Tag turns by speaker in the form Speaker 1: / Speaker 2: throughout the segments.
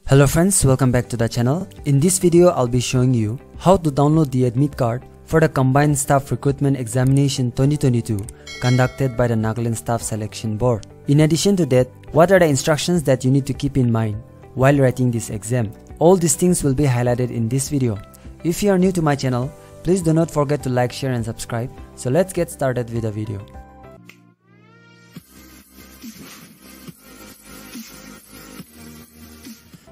Speaker 1: Hello friends, welcome back to the channel. In this video, I'll be showing you how to download the admit card for the Combined Staff Recruitment Examination 2022 conducted by the Nagaland Staff Selection Board. In addition to that, what are the instructions that you need to keep in mind while writing this exam? All these things will be highlighted in this video. If you are new to my channel, please do not forget to like, share and subscribe. So let's get started with the video.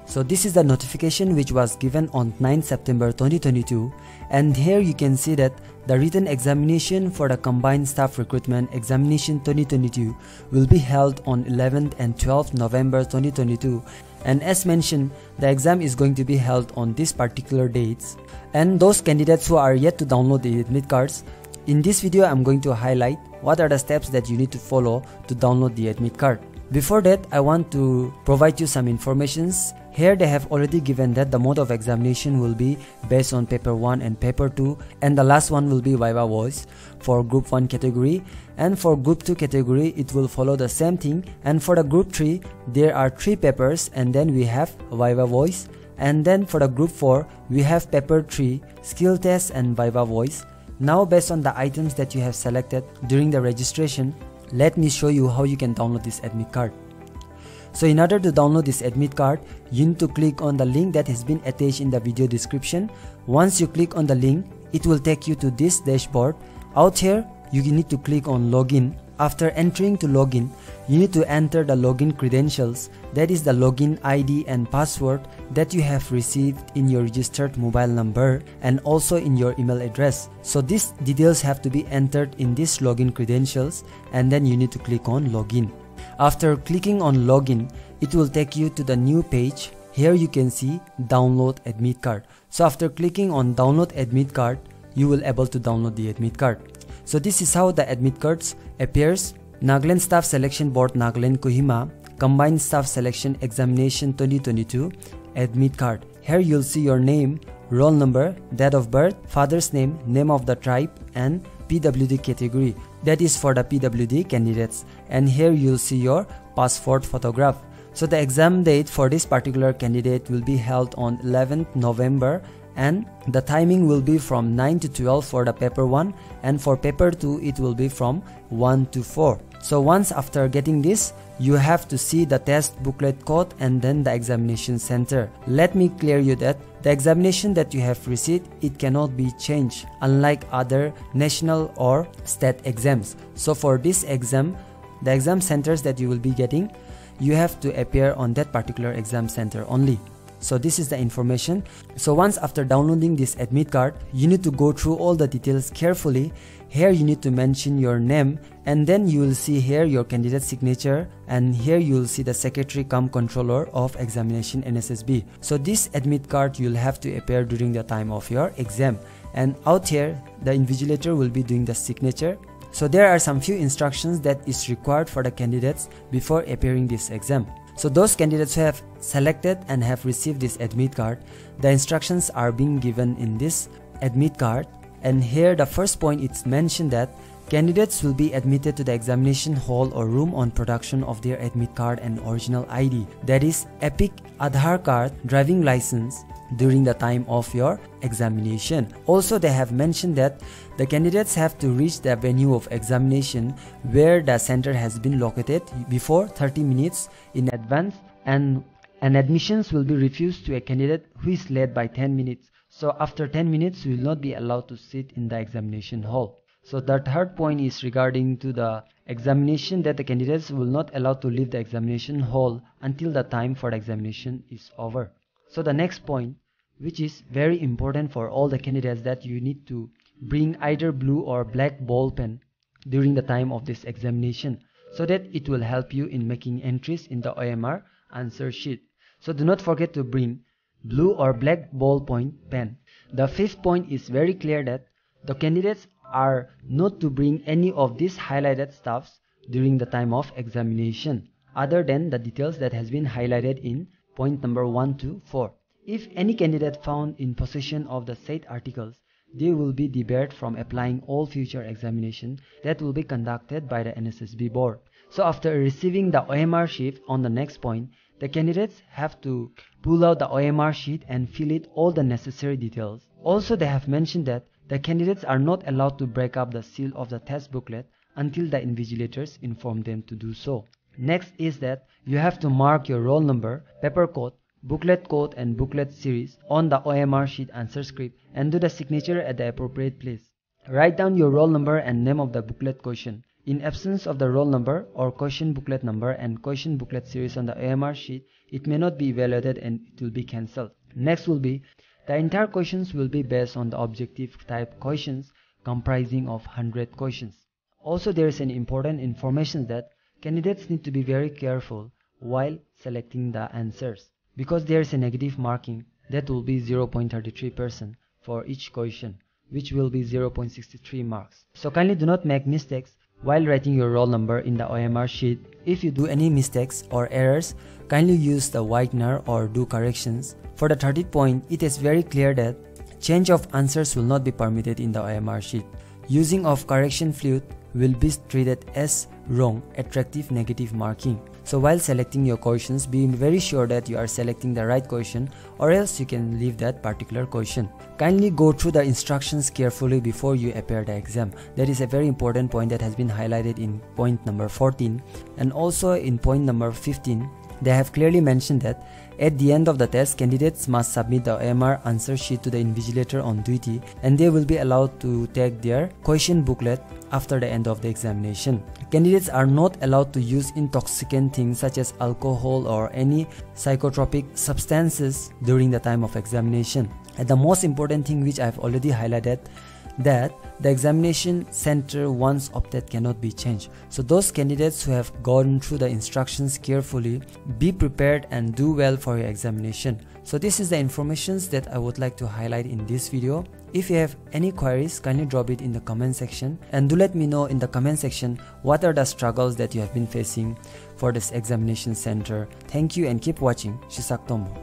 Speaker 1: So this is the notification which was given on 9 September 2022, and here you can see that the written examination for the Combined Staff Recruitment Examination 2022 will be held on 11th and 12th November 2022, and as mentioned, the exam is going to be held on these particular dates. And those candidates who are yet to download the admit cards, in this video I'm going to highlight what are the steps that you need to follow to download the admit card. Before that, I want to provide you some informations. Here they have already given that the mode of examination will be based on paper 1 and paper 2, and the last one will be Viva Voice for group 1 category, and for group 2 category it will follow the same thing, and for the group 3 there are 3 papers and then we have Viva Voice, and then for the group 4 we have paper 3, skill test and Viva Voice. Now based on the items that you have selected during the registration, let me show you how you can download this admit card. So in order to download this admit card, you need to click on the link that has been attached in the video description. Once you click on the link, it will take you to this dashboard. Out here, you need to click on login. After entering to login, you need to enter the login credentials, that is the login ID and password that you have received in your registered mobile number and also in your email address. So these details have to be entered in this login credentials, and then you need to click on login. After clicking on login, it will take you to the new page. Here you can see download admit card. So after clicking on download admit card, you will able to download the admit card. So this is how the admit cards appears. Nagaland Staff Selection Board Nagaland Kohima Combined Staff Selection Examination 2022 admit card. Here you'll see your name, roll number, date of birth, father's name, name of the tribe and PWD category. That is for the PWD candidates. And here you'll see your passport photograph. So the exam date for this particular candidate will be held on 11th November, and the timing will be from 9 to 12 for the paper 1, and for paper 2 it will be from 1 to 4. So once after getting this, you have to see the test booklet code and then the examination center. Let me clear you that the examination that you have received, it cannot be changed unlike other national or state exams. So for this exam, the exam centers that you will be getting, you have to appear on that particular exam center only. So this is the information. So once after downloading this admit card, you need to go through all the details carefully. Here you need to mention your name, and then you will see here your candidate signature, and here you will see the secretary cum controller of examination Nssb. So this admit card you'll have to appear during the time of your exam, and out here the invigilator will be doing the signature. So there are some few instructions that is required for the candidates before appearing this exam. So those candidates who have selected and have received this admit card, the instructions are being given in this admit card. And here the first point, it's mentioned that candidates will be admitted to the examination hall or room on production of their admit card and original ID, that is EPIC Aadhaar card, driving license, during the time of your examination. Also they have mentioned that the candidates have to reach the venue of examination where the center has been located before 30 minutes in advance, and admissions will be refused to a candidate who is late by 10 minutes. So after 10 minutes you will not be allowed to sit in the examination hall. So the third point is regarding to the examination, that the candidates will not allowed to leave the examination hall until the time for the examination is over. So the next point, which is very important for all the candidates, that you need to bring either blue or black ball pen during the time of this examination, so that it will help you in making entries in the OMR answer sheet. So do not forget to bring blue or black ballpoint pen. The fifth point is very clear, that the candidates are not to bring any of these highlighted stuffs during the time of examination other than the details that has been highlighted in point number 1 to 4. If any candidate found in possession of the said articles, they will be debarred from applying all future examination that will be conducted by the Nssb board. So after receiving the OMR sheet, on the next point, The candidates have to pull out the OMR sheet and fill it all the necessary details. Also, they have mentioned that the candidates are not allowed to break up the seal of the test booklet until the invigilators inform them to do so. Next is that you have to mark your roll number, paper code, booklet code and booklet series on the OMR sheet answer script and do the signature at the appropriate place. Write down your roll number and name of the booklet question. In absence of the roll number or question booklet number and question booklet series on the OMR sheet, it may not be evaluated and it will be cancelled. Next will be, the entire questions will be based on the objective type questions comprising of 100 questions. Also, there is an important information that candidates need to be very careful while selecting the answers, because there is a negative marking that will be 0.33% for each question, which will be 0.63 marks. So kindly do not make mistakes while writing your roll number in the OMR sheet. If you do any mistakes or errors, kindly use the whitener or do corrections. For the 30th point, it is very clear that change of answers will not be permitted in the OMR sheet. Using of correction fluid will be treated as wrong, attractive negative marking. So while selecting your questions, be very sure that you are selecting the right question, or else you can leave that particular question. Kindly go through the instructions carefully before you appear the exam. That is a very important point that has been highlighted in point number 14, and also in point number 15. They have clearly mentioned that at the end of the test, candidates must submit the OMR answer sheet to the invigilator on duty, and they will be allowed to take their question booklet after the end of the examination. Candidates are not allowed to use intoxicant things such as alcohol or any psychotropic substances during the time of examination. And the most important thing which I have already highlighted, that the examination center once opted cannot be changed. So those candidates who have gone through the instructions carefully, be prepared and do well for your examination. So this is the information that I would like to highlight in this video. If you have any queries, kindly drop it in the comment section, and do let me know in the comment section what are the struggles that you have been facing for this examination center. Thank you and keep watching. Shisak Tomo.